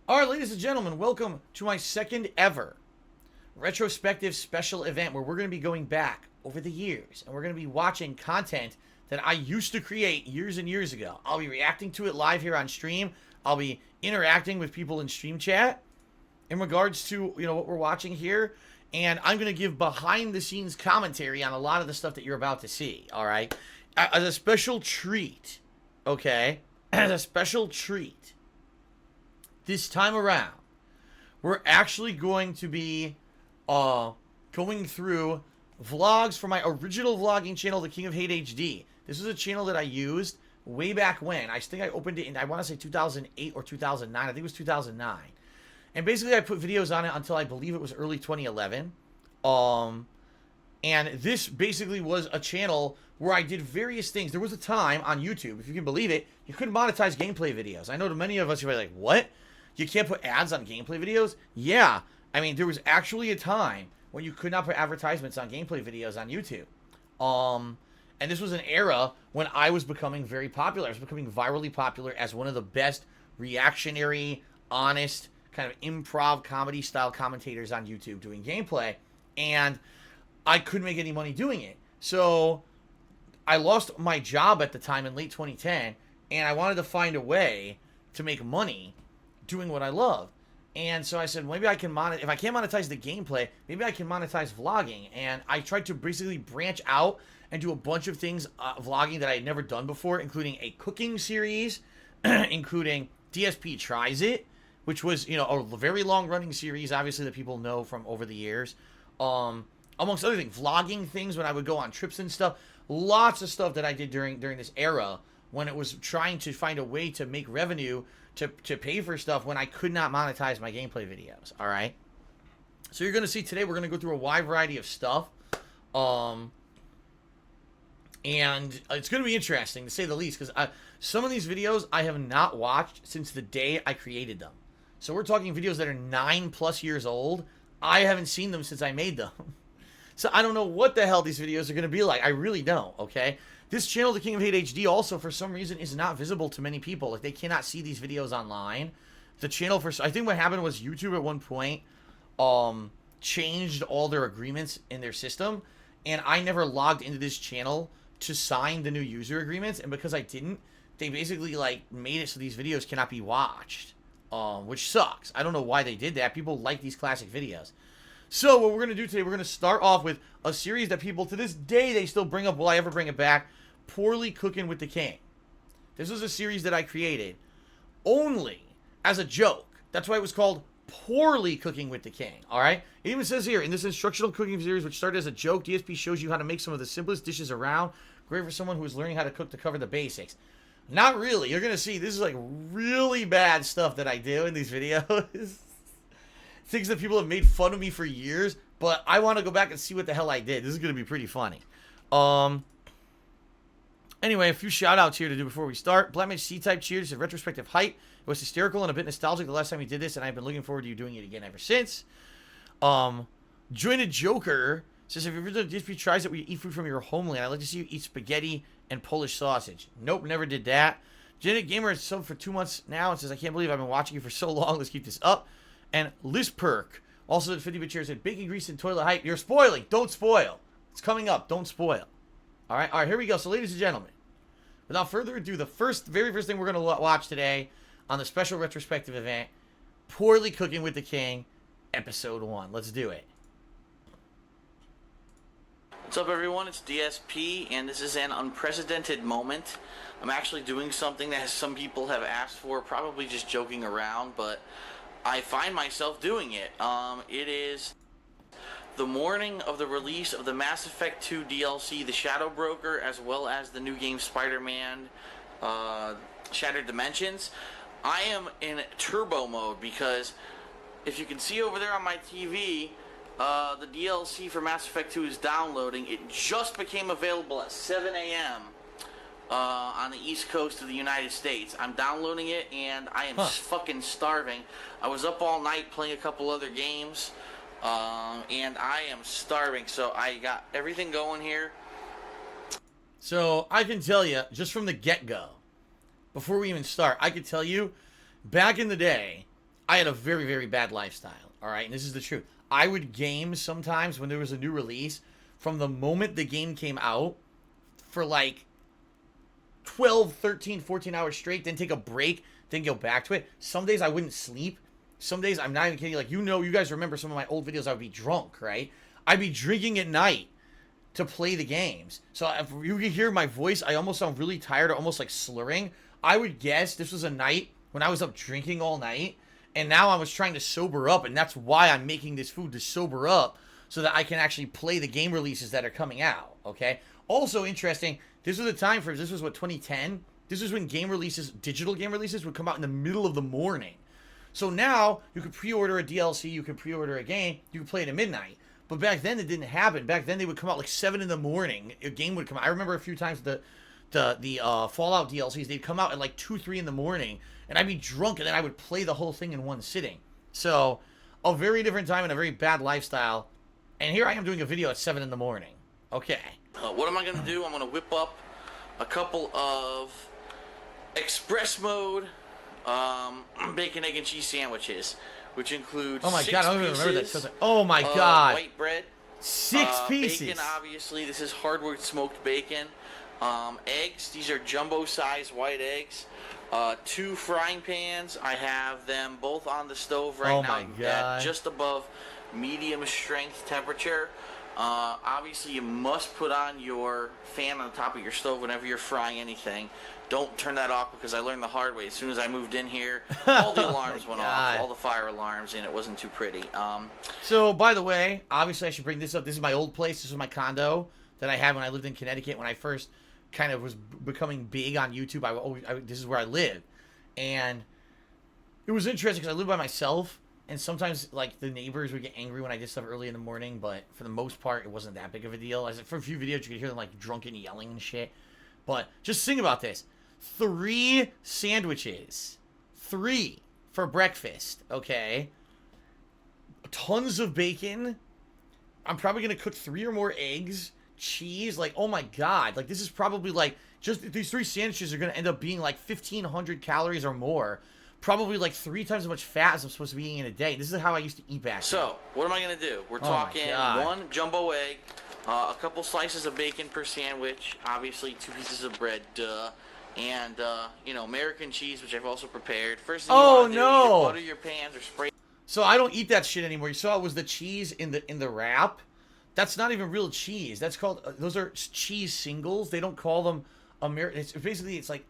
All right, ladies and gentlemen, welcome to my second ever retrospective special event where we're going to be going back over the years and we're going to be watching content that I used to create years and years ago. I'll be reacting to it live here on stream. I'll be interacting with people in stream chat in regards to, what we're watching here, and I'm going to give behind the scenes commentary on a lot of the stuff that you're about to see, all right? As a special treat, okay? As a special treat. This time around, we're actually going to be going through vlogs from my original vlogging channel, The King of Hate HD. This is a channel that I used way back when. I think I opened it in, I want to say 2008 or 2009. I think it was 2009. And basically I put videos on it until I believe it was early 2011. And this basically was a channel where I did various things. There was a time on YouTube, if you can believe it, you couldn't monetize gameplay videos. I know to many of us, you're like, what? You can't put ads on gameplay videos? Yeah. I mean, there was actually a time when you could not put advertisements on gameplay videos on YouTube. And this was an era when I was becoming very popular. I was becoming virally popular as one of the best reactionary, honest, kind of improv comedy style commentators on YouTube doing gameplay. And I couldn't make any money doing it. So I lost my job at the time in late 2010, and I wanted to find a way to make money doing what I love. And so I said, maybe I can monetize, if I can't monetize the gameplay, maybe I can monetize vlogging. And I tried to basically branch out and do a bunch of things, vlogging that I had never done before, including a cooking series, including DSP Tries It, which was, a very long running series, obviously, that people know from over the years. Amongst other things, vlogging things when I would go on trips and stuff. Lots of stuff that I did during this era when it was trying to find a way to make revenue to pay for stuff when I could not monetize my gameplay videos, all right? So you're going to see today, we're going to go through a wide variety of stuff. And it's going to be interesting, to say the least, because some of these videos I have not watched since the day I created them. So we're talking videos that are 9+ years old. I haven't seen them since I made them. So I don't know what the hell these videos are going to be like. I really don't, okay? This channel, The King of Hate HD, also, for some reason, is not visible to many people. Like, they cannot see these videos online. The channel, I think what happened was YouTube at one point changed all their agreements in their system, and I never logged into this channel to sign the new user agreements, and because I didn't, they basically, made it so these videos cannot be watched, which sucks. I don't know why they did that. People like these classic videos. So what we're going to do today, we're going to start off with a series that people, to this day, they still bring up, will I ever bring it back? Poorly Cooking with the King. This was a series that I created only as a joke. That's why it was called Poorly Cooking with the King, all right? It even says here, in this instructional cooking series, which started as a joke, DSP shows you how to make some of the simplest dishes around. Great for someone who is learning how to cook to cover the basics. Not really. You're going to see, this is really bad stuff that I do in these videos. Things that people have made fun of me for years, but I want to go back and see what the hell I did. This is going to be pretty funny. Anyway, a few shout-outs here to do before we start. Blackman C-Type cheers to retrospective hype. It was hysterical and a bit nostalgic the last time we did this, and I've been looking forward to you doing it again ever since. Joined Joker says, if you ever done DSP Tries It where you eat food from your homeland, I'd like to see you eat spaghetti and Polish sausage. Nope, never did that. Janet Gamer has subbed for 2 months now and says, I can't believe I've been watching you for so long. Let's keep this up. And Liz Perk also at 50-bit chair said, bacon grease and toilet hype. You're spoiling. Don't spoil. It's coming up. Don't spoil. All right, here we go. So, ladies and gentlemen, without further ado, the very first thing we're going to watch today on the special retrospective event, Poorly Cooking with the King, Episode 1. Let's do it. What's up, everyone? It's DSP, and this is an unprecedented moment. I'm actually doing something that some people have asked for, probably just joking around, but I find myself doing it. It is the morning of the release of the Mass Effect 2 DLC, The Shadow Broker, as well as the new game Spider-Man Shattered Dimensions. I am in turbo mode because if you can see over there on my TV, the DLC for Mass Effect 2 is downloading. It just became available at 7 a.m. On the East Coast of the United States. I'm downloading it, and I am fucking starving. I was up all night playing a couple other games, and I am starving. So I got everything going here. So I can tell you, just from the get-go, before we even start, I could tell you, back in the day, I had a very, very bad lifestyle, all right? And this is the truth. I would game sometimes when there was a new release from the moment the game came out for like 12, 13, 14 hours straight, then take a break, then go back to it. Some days I wouldn't sleep. Some days, I'm not even kidding, like, you guys remember some of my old videos, I would be drunk, right? I'd be drinking at night to play the games. So if you can hear my voice, I almost sound really tired or almost like slurring. I would guess this was a night when I was up drinking all night, and now I was trying to sober up, and that's why I'm making this food, to sober up, so that I can actually play the game releases that are coming out, okay? Also interesting, this was the time for, this was what, 2010? This was when game releases, digital game releases would come out in the middle of the morning. So now, you could pre-order a DLC, you could pre-order a game, you could play it at midnight. But back then, it didn't happen. Back then, they would come out like 7 in the morning. A game would come out. I remember a few times the Fallout DLCs, they'd come out at like 2, 3 in the morning, and I'd be drunk, and then I would play the whole thing in one sitting. So, a very different time and a very bad lifestyle. And here I am doing a video at 7 in the morning. Okay. What am I going to do? I'm going to whip up a couple of express mode bacon, egg, and cheese sandwiches, which include oh my 6 god, I don't even remember that. Oh my of god. white bread. 6 pieces. Bacon, obviously. This is hardwood smoked bacon. Eggs. These are jumbo-sized white eggs. 2 frying pans. I have them both on the stove right now at just above medium strength temperature. Obviously, you must put on your fan on the top of your stove whenever you're frying anything. Don't turn that off, because I learned the hard way. As soon as I moved in here, all the alarms went off, all the fire alarms, and it wasn't too pretty. So, by the way, obviously I should bring this up. This is my old place. This is my condo that I had when I lived in Connecticut. When I first kind of was becoming big on YouTube, this is where I lived. And it was interesting because I lived by myself. And sometimes, like, the neighbors would get angry when I did stuff early in the morning. But for the most part, it wasn't that big of a deal. For a few videos, you could hear them, like, drunk and yelling and shit. But just think about this. 3 sandwiches. 3 for breakfast, okay? Tons of bacon. I'm probably going to cook 3 or more eggs. Cheese. Like, oh my god. Like, this is probably, like, just these 3 sandwiches are going to end up being, like, 1,500 calories or more. Probably, like, 3 times as much fat as I'm supposed to be eating in a day. This is how I used to eat back then. So, what am I going to do? We're talking 1 jumbo egg, a couple slices of bacon per sandwich, obviously 2 pieces of bread, duh. And, you know, American cheese, which I've also prepared. First thing you want to do is butter your pans or spray. So I don't eat that shit anymore. You saw it was the cheese in the wrap. That's not even real cheese. That's called, those are cheese singles. They don't call them American. It's basically, it's like,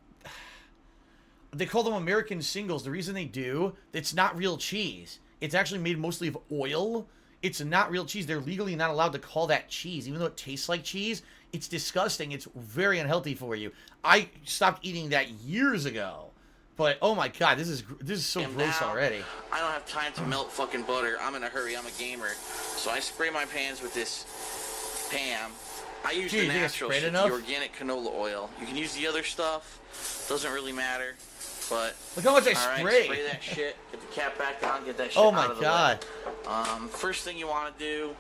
they call them American singles. The reason they do, it's not real cheese. It's actually made mostly of oil. It's not real cheese. They're legally not allowed to call that cheese. Even though it tastes like cheese, it's disgusting. It's very unhealthy for you. I stopped eating that years ago. But, oh my god, this is so gross already. I don't have time to melt fucking butter. I'm in a hurry. I'm a gamer. So I spray my pans with this Pam. I use the natural shit, the organic canola oil. You can use the other stuff. Doesn't really matter. But look how much I spray. Spray that shit. Get the cap back on. Get that shit out of the way. Oh my god. First thing you want to do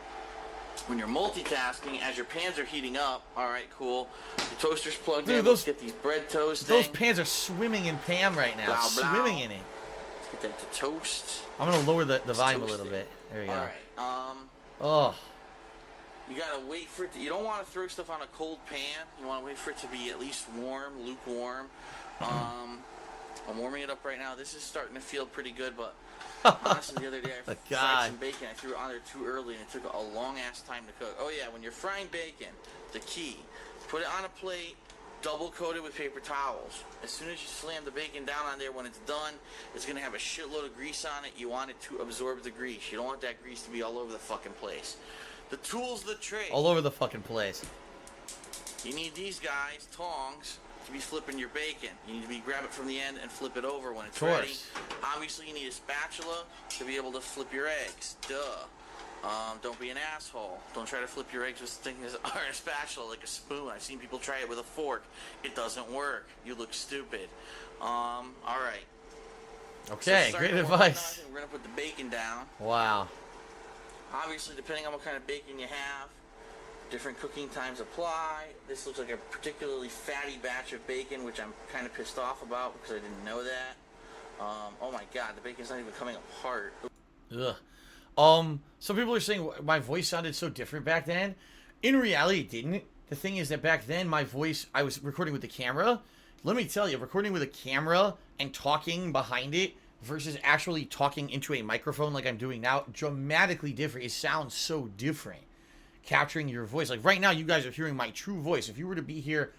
when you're multitasking, as your pans are heating up, all right, cool. Your toaster's plugged in. Let's get these bread toasting. Those pans are swimming in Pam right now. Swimming in it. Let's get that to toast. I'm gonna lower the volume a little bit. There you go. All right. You gotta wait for it to, you don't want to throw stuff on a cold pan. You want to wait for it to be at least warm, lukewarm. I'm warming it up right now. This is starting to feel pretty good, but honestly, the other day I fried some bacon. I threw it on there too early, and it took a long-ass time to cook. Oh, yeah, when you're frying bacon, the key, put it on a plate, double-coat it with paper towels. As soon as you slam the bacon down on there, when it's done, it's going to have a shitload of grease on it. You want it to absorb the grease. You don't want that grease to be all over the fucking place. The tools of the trade. All over the fucking place. You need these guys, tongs, to be flipping your bacon. You need to be grab it from the end and flip it over when it's ready. Obviously, you need a spatula to be able to flip your eggs. Duh. Don't be an asshole. Don't try to flip your eggs with things or a spatula like a spoon. I've seen people try it with a fork. It doesn't work. You look stupid. All right. Okay, so great advice. We're gonna put the bacon down. Wow. Obviously, depending on what kind of bacon you have, different cooking times apply. This looks like a particularly fatty batch of bacon, which I'm kind of pissed off about because I didn't know that. Oh my god, the bacon's not even coming apart. Ugh. Some people are saying my voice sounded so different back then. In reality, it didn't. The thing is that back then, my voice, I was recording with the camera. Let me tell you, recording with a camera and talking behind it versus actually talking into a microphone like I'm doing now, dramatically different. It sounds so different. Capturing your voice. Like right now, you guys are hearing my true voice. If you were to be here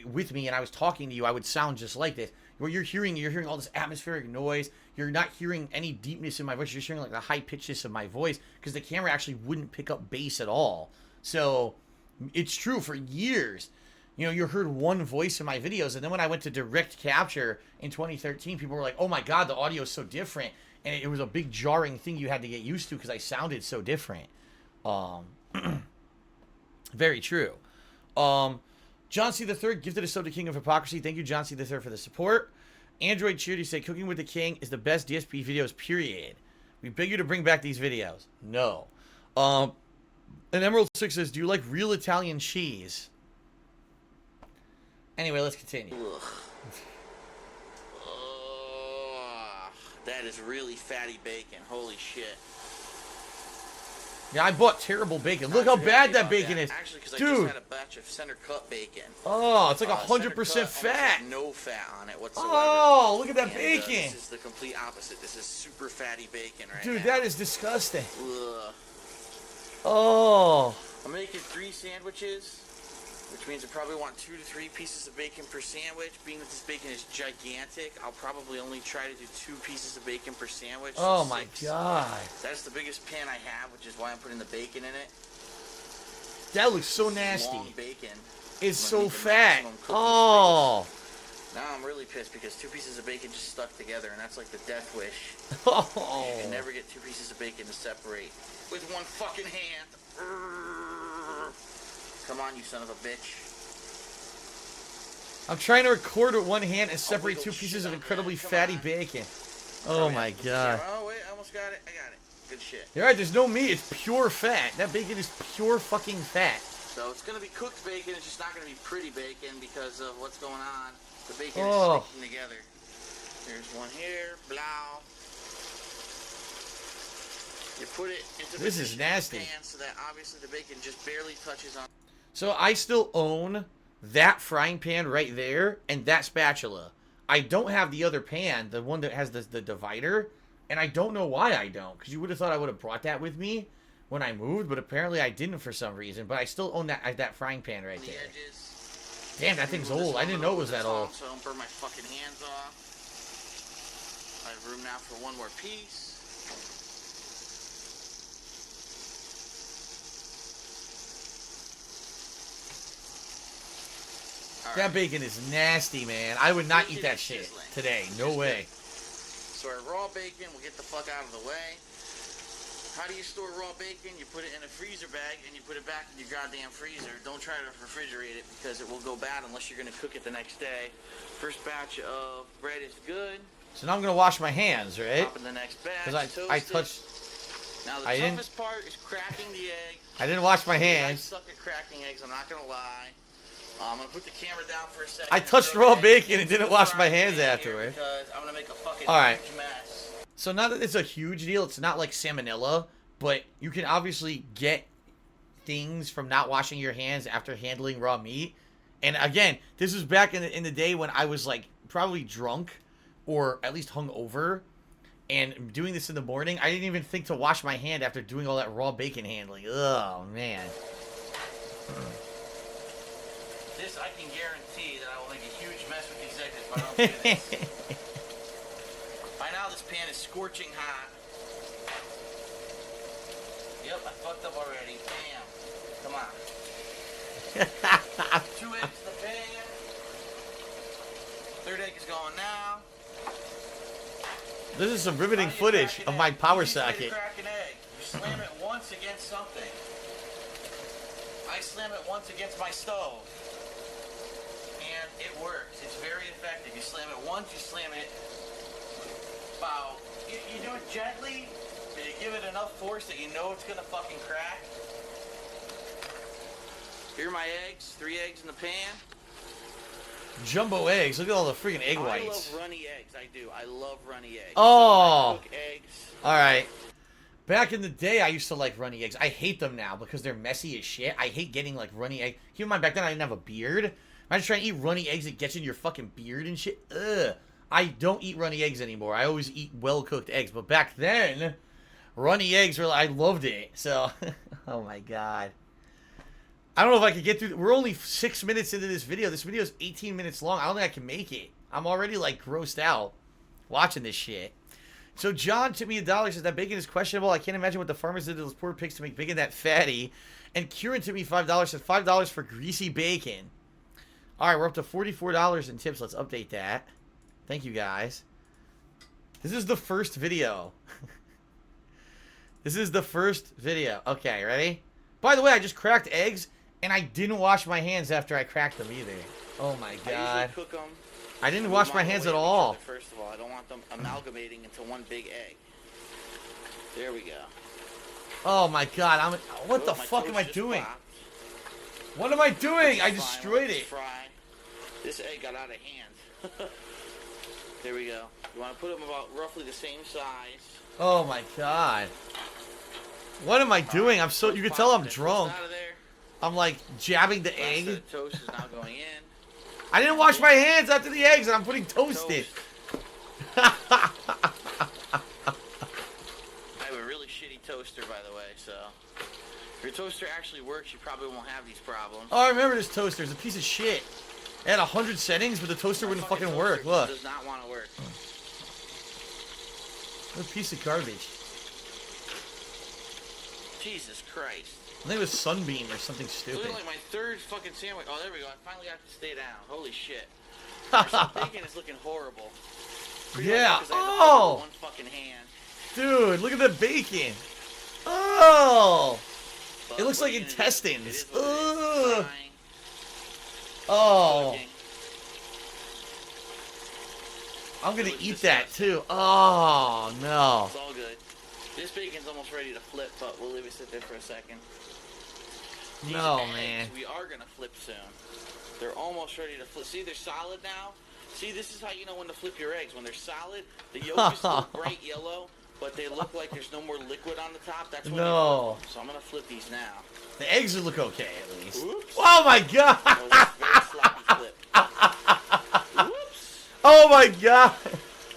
with me and I was talking to you, I would sound just like this. What you're hearing all this atmospheric noise. You're not hearing any deepness in my voice. You're just hearing like the high pitchness of my voice because the camera actually wouldn't pick up bass at all. So it's true for years. You know, you heard one voice in my videos, and then when I went to direct capture in 2013, people were like, "Oh my God, the audio is so different," and it was a big jarring thing you had to get used to because I sounded so different. Very true. John C. the Third gifted a sub to King of Hypocrisy. Thank you, John C. the Third, for the support. Android Cheerdy say Cooking with the King is the best DSP videos. Period. We beg you to bring back these videos. No. And Emerald Six says, "Do you like real Italian cheese?" Anyway, let's continue. Ugh. That is really fatty bacon. Holy shit. Yeah, I bought terrible bacon. Look how bad that bacon is. Actually, because I dude. just had a batch of center cut bacon. Oh, it's like 100% fat. No fat on it whatsoever. Oh, look at that bacon. This is the complete opposite. This is super fatty bacon right Dude, now. that is disgusting. Ugh. Oh. I'm making 3 sandwiches, which means I probably want 2 to 3 pieces of bacon per sandwich. Being that this bacon is gigantic, I'll probably only try to do 2 pieces of bacon per sandwich. Oh so my 6. God. That's the biggest pan I have, which is why I'm putting the bacon in it. That looks so nasty. Long bacon. It's so fat. Oh. Now I'm really pissed because 2 pieces of bacon just stuck together, and that's like the death wish. Oh. You can never get 2 pieces of bacon to separate with one fucking hand. Come on, you son of a bitch. I'm trying to record with one hand and separate 2 pieces of incredibly fatty bacon. Oh my God. Oh wait, I almost got it. I got it. Good shit. You're right, there's no meat. It's pure fat. That bacon is pure fucking fat. So it's going to be cooked bacon. It's just not going to be pretty bacon because of what's going on. The bacon Oh. is sticking together. There's one here. Blah. You put it into This is nasty. pan so that obviously the bacon just barely touches on. So I still own that frying pan right there and that spatula. I don't have the other pan, the one that has the divider, and I don't know why I don't, because you would have thought I would have brought that with me when I moved, but apparently I didn't for some reason. But I still own that frying pan right there. Edges. Damn, that thing's old. I didn't know it was that old. So I don't burn my fucking hands off. I have room now for one more piece. That bacon is nasty, man. I would not eat that shit today. No way. So our raw bacon, we'll get the fuck out of the way. How do you store raw bacon? You put it in a freezer bag and you put it back in your goddamn freezer. Don't try to refrigerate it because it will go bad unless you're going to cook it the next day. First batch of bread is good. So now I'm going to wash my hands, right? Pop in the next batch. Because I touched... Now the toughest part is cracking the egg. I didn't wash my I hands. suck at cracking eggs, I'm not going to lie. I'm going to put the camera down for a second. I touched raw bacon and didn't wash my hands afterward. Because I'm going to make a fucking huge mess. So now that it's a huge deal, it's not like salmonella, but you can obviously get things from not washing your hands after handling raw meat. And again, this was back in the day when I was like probably drunk or at least hungover and doing this in the morning. I didn't even think to wash my hand after doing all that raw bacon handling. Oh, man. This, I can guarantee that I will make a huge mess with these eggs if I don't do this. By now, this pan is scorching hot. Yep, I fucked up already. Damn. Come on. 2 eggs in the pan. 3rd egg is going now. This is some riveting footage of my power socket. Crack an egg. You slam it once against something. I slam it once against my stove. And it works. It's very effective. You slam it once, you slam it about... You do it gently, but you give it enough force that you know it's going to fucking crack. Here are my eggs. 3 eggs in the pan. Jumbo eggs. Look at all the freaking egg whites. I love runny eggs. I do. I love runny eggs. Oh. So I cook eggs. All right. Back in the day, I used to like runny eggs. I hate them now because they're messy as shit. I hate getting like runny eggs. Keep in mind, back then I didn't have a beard. I just try to eat runny eggs. It gets in your fucking beard and shit. Ugh. I don't eat runny eggs anymore. I always eat well-cooked eggs. But back then, runny eggs were, I loved it. So, oh my god. I don't know if I could get through. We're only 6 minutes into this video. This video is 18 minutes long. I don't think I can make it. I'm already like grossed out watching this shit. So John tipped me $1, says that bacon is questionable. I can't imagine what the farmers did to those poor pigs to make bacon that fatty. And Kieran tipped me $5, says $5 for greasy bacon. All right, we're up to $44 in tips. Let's update that. Thank you, guys. This is the first video. This is the first video. Okay, ready? By the way, I just cracked eggs, and I didn't wash my hands after I cracked them either. Oh, my God. I usually cook them. I didn't wash my hands at all. First of all, I don't want them amalgamating into one big egg. There we go. Oh, my God. What the fuck am I doing? What am I doing? I destroyed it. This egg got out of hand. There we go. You want to put them about roughly the same size. Oh my god. What am I doing? I'm so, you can tell I'm drunk. I'm like jabbing the egg. The toast is now going in. I didn't wash my hands after the eggs and I'm putting toast in. I have a really shitty toaster, by the way, so if your toaster actually works, you probably won't have these problems. Oh, I remember this toaster. It's a piece of shit. It had 100 settings, but the toaster wouldn't fucking work. Look. Does not want to work. What a piece of garbage. Jesus Christ. I think it was Sunbeam or something stupid. It's like my third fucking sandwich. Oh, there we go. I finally got to stay down. Holy shit. Our bacon is looking horrible. Yeah. Oh. One fucking hand. Dude, look at the bacon. Oh. But it looks like intestines. Ugh. Oh. I'm gonna eat that too. Oh no. It's all good. This bacon's almost ready to flip, but we'll leave it sit there for a second. No, man. We are gonna flip soon. They're almost ready to flip. See, they're solid now. See, this is how you know when to flip your eggs. When they're solid, the yolk is still bright yellow, but they look like there's no more liquid on the top. That's when no. So I'm gonna flip these now. The eggs look okay at least. Oops. Oh my god! That was a very sloppy flip. Oops. Oh my god!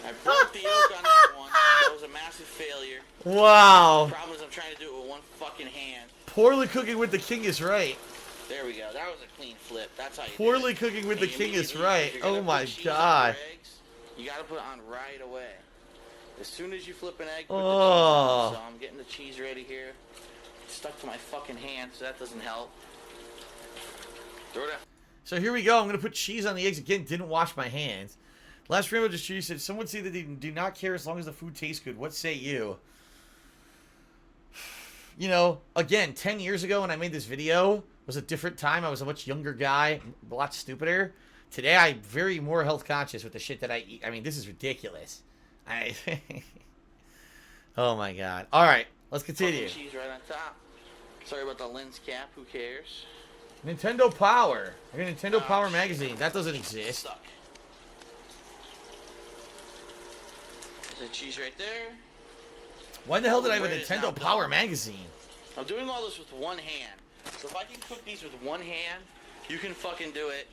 I broke the yolk on that one. That was a massive failure. Wow. The problem is I'm trying to do it with one fucking hand. Poorly cooking with the king is right. There we go. That was a clean flip. That's how you Poorly do it. cooking with the king is right. If you're Oh gonna my put cheese god. on your eggs, you gotta put it on right away. As soon as you flip an egg, put Oh. the cheese on. So I'm getting the cheese ready here. It's stuck to my fucking hand, so that doesn't help. Throw it out. So here we go. I'm going to put cheese on the eggs again. Didn't wash my hands. Last Rainbow Distributor said, someone say that they do not care as long as the food tastes good. What say you? You know, again, 10 years ago when I made this video, was a different time. I was a much younger guy, a lot stupider. Today, I'm very more health conscious with the shit that I eat. I mean, this is ridiculous. Oh my god. All right, let's continue. Cheese right on top. Sorry about the lens cap. Who cares? Nintendo Power. I got Nintendo Power magazine. That doesn't exist. Stuck. There's the cheese right there. Why the hell did I have a Nintendo Power magazine? I'm doing all this with one hand. So if I can cook these with one hand, you can fucking do it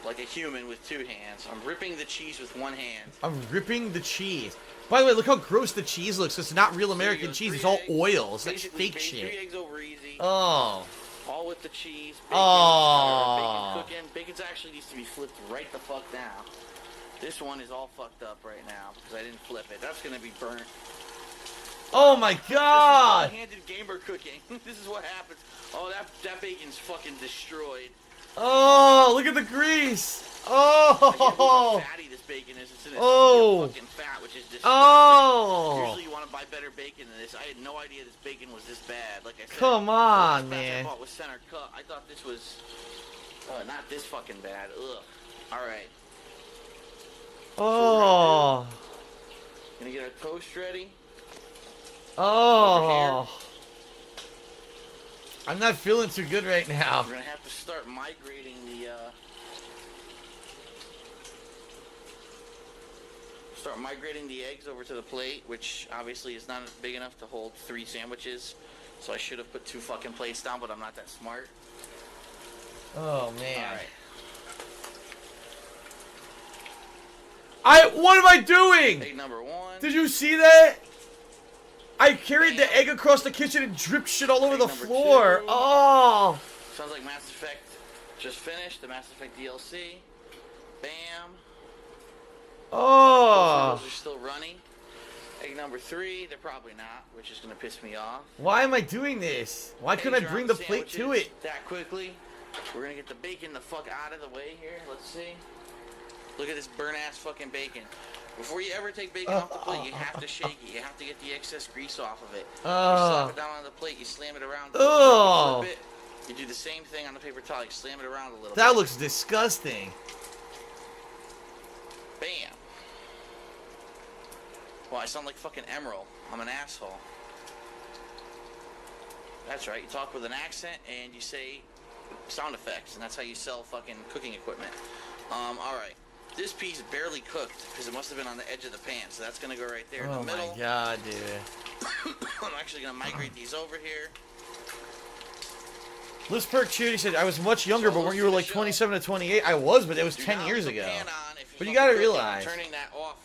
like a human with two hands. I'm ripping the cheese with one hand. I'm ripping the cheese. By the way, look how gross the cheese looks. It's not real American cheese. It's all oils. That's fake shit. 3 eggs over easy. Oh. All with the cheese. Bacon, Oh. bacon cooking. Bacon's actually needs to be flipped right the fuck now. This one is all fucked up right now because I didn't flip it. That's gonna be burnt. Oh my god! This is one-handed gamer cooking. This is what happens. Oh, that bacon's fucking destroyed. Oh, look at the grease! Oh! How fatty this bacon is. It's in Oh! fucking fat, which is disgusting. Oh! Usually you want to buy better bacon than this. I had no idea this bacon was this bad. Like I said, Come on, man. I bought was center cut. I thought this was not this fucking bad. Ugh. All right. Oh! Gonna get our toast ready. Oh! I'm not feeling too good right now. We're gonna have to start migrating the start migrating the eggs over to the plate, which obviously is not big enough to hold 3 sandwiches. So I should have put 2 fucking plates down, but I'm not that smart. Oh, man. All right. What am I doing? Egg number 1. Did you see that? I carried the egg across the kitchen and dripped shit all over the floor. 2. Oh. Sounds like Mass Effect just finished. The Mass Effect DLC. Bam. Oh. Those are still running. Egg number 3, they're probably not, which is gonna piss me off. Why am I doing this? Why couldn't I bring the plate to it? That quickly. We're gonna get the bacon the fuck out of the way here. Let's see. Look at this burnt ass fucking bacon. Before you ever take bacon off the plate, you have to shake it. You have to get the excess grease off of it. You slap it down on the plate, you slam it around. Oh. You flip it. You do the same thing on the paper towel. You slam it around a little bit. That looks disgusting. Bam. Well, I sound like fucking Emerald. I'm an asshole. That's right. You talk with an accent and you say sound effects, and that's how you sell fucking cooking equipment. All right. This piece barely cooked because it must have been on the edge of the pan, so that's gonna go right there in the middle. Oh my god, dude. I'm actually gonna migrate these over here. Liz Perk Shooty said, I was much younger, but when you were like 27 to 28, I was, but it was 10 years ago. But you gotta realize, turning that off.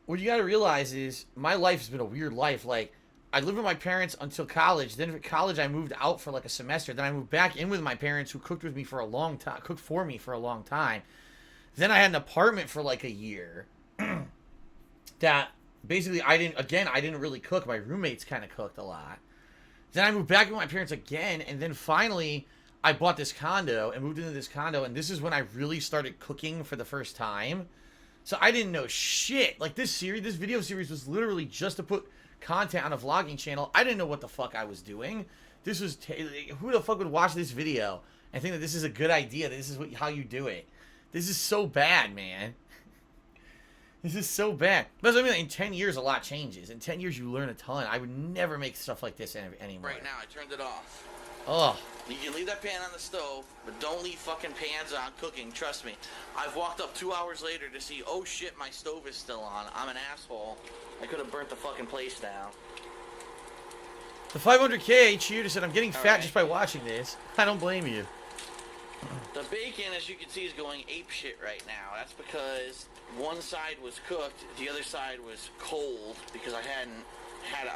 what you gotta realize is, my life has been a weird life. Like, I lived with my parents until college. Then at college, I moved out for like a semester. Then I moved back in with my parents, who cooked with me for a long time, cooked for me for a long time. Then I had an apartment for like a year. That basically I didn't really cook. My roommates kind of cooked a lot. Then I moved back with my parents again, and then finally I bought this condo and moved into this condo, and this is when I really started cooking for the first time. So I didn't know shit. Like, this video series was literally just to put content on a vlogging channel. I didn't know what the fuck I was doing. This was who the fuck would watch this video and think that this is a good idea, that this is how you do it. This is so bad, man. This is so bad. But I mean, in 10 years, a lot changes. In 10 years, you learn a ton. I would never make stuff like this anymore. Right now, I turned it off. Oh. You can leave that pan on the stove, but don't leave fucking pans on cooking. Trust me. I've walked up 2 hours later to see, oh shit, my stove is still on. I'm an asshole. I could have burnt the fucking place down. The 500K cheer said, I'm getting fat just by watching this. I don't blame you. The bacon, as you can see, is going ape shit right now. That's because one side was cooked, the other side was cold because I hadn't had it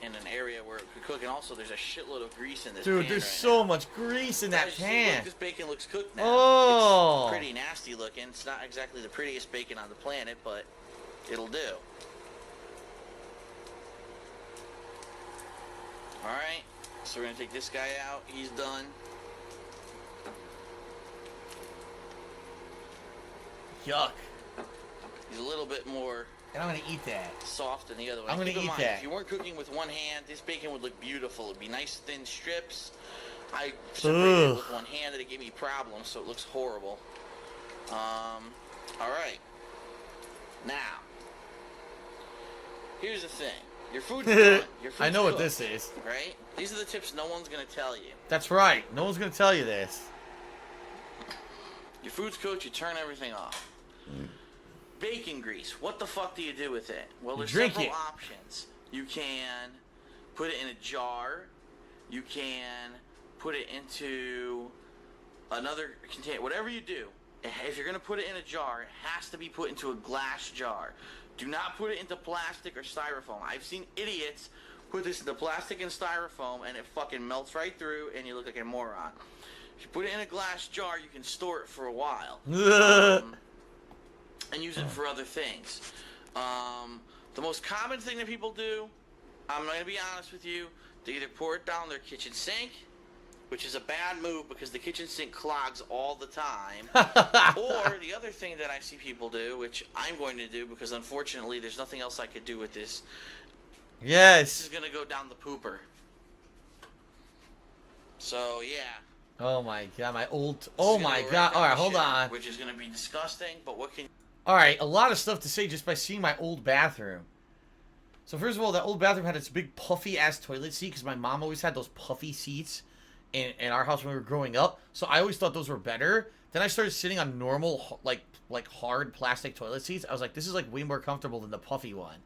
in an area where it could cook, and also there's a shitload of grease in this pan. Dude, there's so much grease in that pan. Look, this bacon looks cooked now. Oh. It's pretty nasty looking. It's not exactly the prettiest bacon on the planet, but it'll do. Alright, so we're going to take this guy out. He's done. Yuck. He's a little bit more... And I'm going to eat that. Soft than the other one. I'm going to eat that. If you weren't cooking with one hand, this bacon would look beautiful. It'd be nice thin strips. I separated it with one hand, and it gave me problems, so it looks horrible. Alright. Now, here's the thing. Your food's done. Your food's I know cooked, what this is. Right? These are the tips no one's going to tell you. That's right. No one's going to tell you this. Your food's cooked, you turn everything off. Bacon grease. What the fuck do you do with it? Well, there's several options. You can put it in a jar. You can put it into another container. Whatever you do, if you're going to put it in a jar, it has to be put into a glass jar. Do not put it into plastic or styrofoam. I've seen idiots put this into plastic and styrofoam, and it fucking melts right through, and you look like a moron. If you put it in a glass jar, you can store it for a while. And use it for other things. The most common thing that people do, I'm going to be honest with you, they either pour it down their kitchen sink, which is a bad move because the kitchen sink clogs all the time. Or the other thing that I see people do, which I'm going to do because unfortunately there's nothing else I could do with this. Yes. This is going to go down the pooper. So, yeah. Oh my god, my old... Oh my god. Alright, hold on. Which is going to be disgusting, but what can... Alright, a lot of stuff to say just by seeing my old bathroom. So first of all, that old bathroom had its big puffy-ass toilet seat because my mom always had those puffy seats in our house when we were growing up. So I always thought those were better. Then I started sitting on normal, like hard plastic toilet seats. I was like, this is like way more comfortable than the puffy one.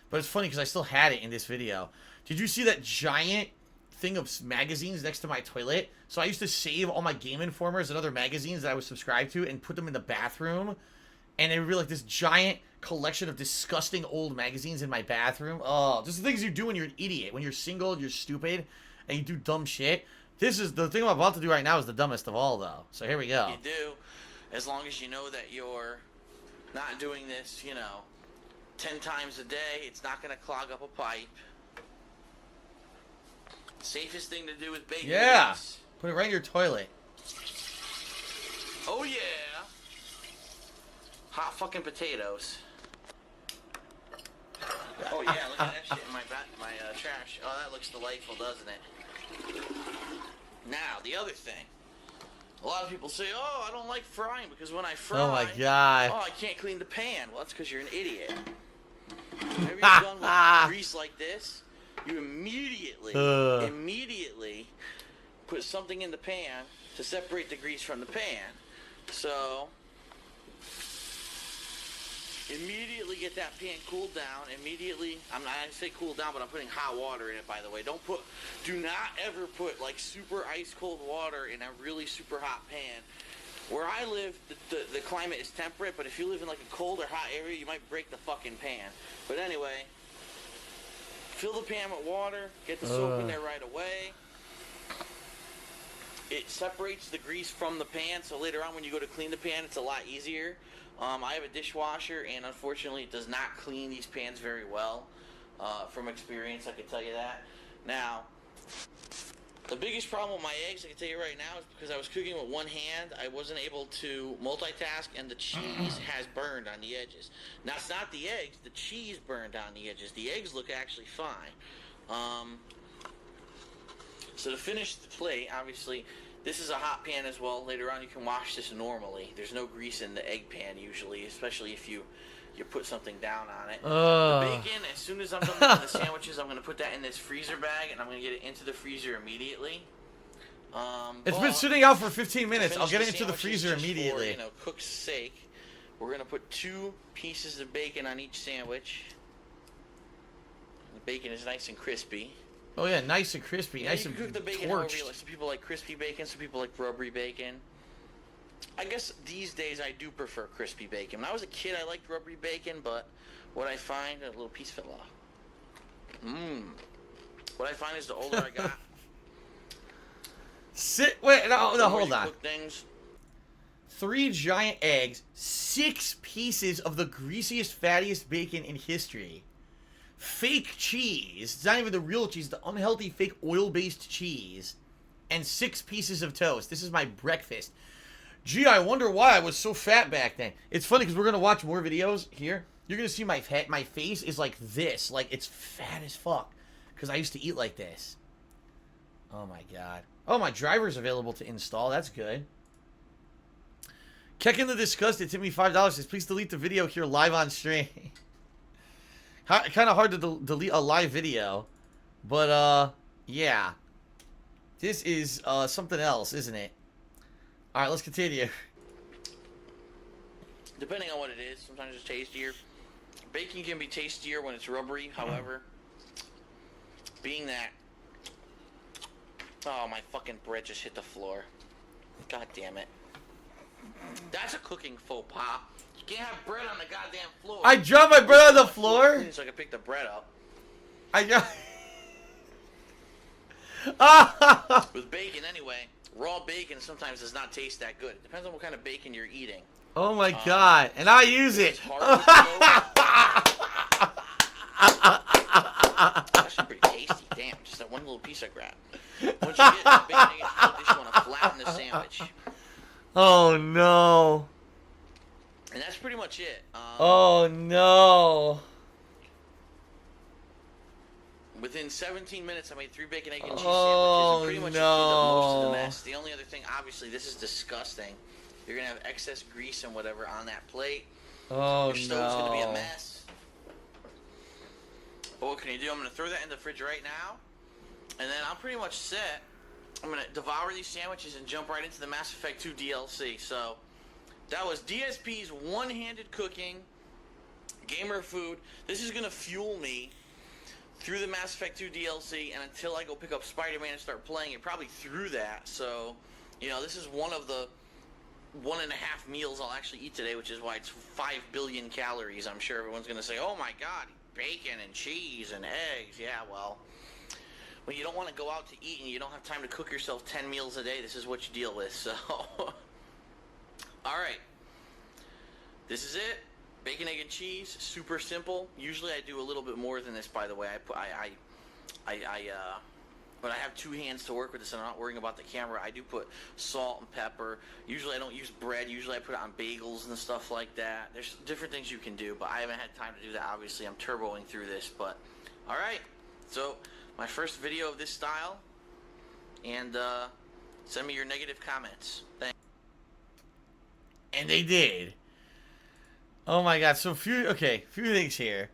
But it's funny because I still had it in this video. Did you see that giant thing of magazines next to my toilet? So I used to save all my Game Informers and other magazines that I was subscribed to and put them in the bathroom. And it would be like this giant collection of disgusting old magazines in my bathroom. Oh, just the things you do when you're an idiot. When you're single, you're stupid, and you do dumb shit. This is the thing I'm about to do right now is the dumbest of all, though. So here we go. You do, as long as you know that you're not doing this, 10 times a day. It's not going to clog up a pipe. Safest thing to do with bacon. Yeah. Put it right in your toilet. Oh, yeah. Hot fucking potatoes. Oh, yeah. Look at that shit in my trash. Oh, that looks delightful, doesn't it? Now, the other thing. A lot of people say, oh, I don't like frying because when I fry, oh my god, I can't clean the pan. Well, that's because you're an idiot. Whenever you're done with grease like this, you immediately put something in the pan to separate the grease from the pan. So, immediately get that pan cooled down. Immediately, I say cool down, but I'm putting hot water in it, by the way. Do not ever put like super ice cold water in a really super hot pan. Where I live, the climate is temperate, but if you live in like a cold or hot area, you might break the fucking pan. But anyway, fill the pan with water, get the soap in there right away. It separates the grease from the pan, so later on when you go to clean the pan, it's a lot easier. I have a dishwasher, and unfortunately it does not clean these pans very well. From experience, I can tell you that. Now, the biggest problem with my eggs, I can tell you right now, is because I was cooking with one hand, I wasn't able to multitask, and the cheese has burned on the edges. Now, it's not the eggs, the cheese burned on the edges. The eggs look actually fine. So to finish the plate, obviously, this is a hot pan as well. Later on, you can wash this normally. There's no grease in the egg pan usually, especially if you put something down on it. The bacon, as soon as I'm done making the sandwiches, I'm going to put that in this freezer bag, and I'm going to get it into the freezer immediately. It's been sitting out for 15 minutes. I'll get it into the freezer immediately. For, cook's sake, we're going to put 2 pieces of bacon on each sandwich. The bacon is nice and crispy. Oh yeah, nice and crispy, nice and cook the bacon however you like. Some people like crispy bacon, some people like rubbery bacon. I guess these days I do prefer crispy bacon. When I was a kid, I liked rubbery bacon, but what I find, a little piece fell off. What I find is the older I got. Hold on. 3 giant eggs, 6 pieces of the greasiest, fattiest bacon in history. Fake cheese. It's not even the real cheese. The unhealthy, fake oil-based cheese. And 6 pieces of toast. This is my breakfast. Gee, I wonder why I was so fat back then. It's funny because we're going to watch more videos here. You're going to see my face is like this. Like, it's fat as fuck. Because I used to eat like this. Oh, my God. Oh, my driver's available to install. That's good. Keck in the Disgusted tipped me $5. Says, please delete the video here live on stream. Kind of hard to delete a live video, but yeah, this is something else, isn't it? All right, let's continue. Depending on what it is, sometimes it's tastier. Bacon can be tastier when it's rubbery. However, being that, oh, my fucking bread just hit the floor. God damn it! That's a cooking faux pas. You can't have bread on the goddamn floor. I dropped my bread on the floor? So I can pick the bread up. With bacon, anyway, raw bacon sometimes does not taste that good. It depends on what kind of bacon you're eating. Oh my god. And I use it. Actually pretty tasty. Damn, just that one little piece I grabbed. Once you get the bacon, you want to flatten the sandwich. Oh no. And that's pretty much it. Oh no. Within 17 minutes, I made 3 bacon, egg, and cheese sandwiches. And pretty much most of the mess. The only other thing, obviously, this is disgusting. You're going to have excess grease and whatever on that plate. Oh, Your stove's going to be a mess. But what can you do? I'm going to throw that in the fridge right now. And then I'm pretty much set I'm gonna devour these sandwiches and jump right into the Mass Effect 2 DLC. So that was DSP's one-handed cooking, gamer food. This is gonna fuel me through the Mass Effect 2 DLC and until I go pick up Spider-Man and start playing it, probably through that. So, you know, this is one of the 1.5 meals I'll actually eat today, which is why it's 5 billion calories. I'm sure everyone's going to say, oh my god, bacon and cheese and eggs. Yeah, well, when you don't want to go out to eat and you don't have time to cook yourself 10 meals a day, this is what you deal with. So, alright. This is it. Bacon, egg, and cheese, super simple. Usually I do a little bit more than this, by the way. When I have 2 hands to work with this and I'm not worrying about the camera, I do put salt and pepper. Usually I don't use bread. Usually I put it on bagels and stuff like that. There's different things you can do, but I haven't had time to do that. Obviously, I'm turboing through this, but all right. So my first video of this style, and send me your negative comments. Thanks. And they did. Oh my god, so few things here.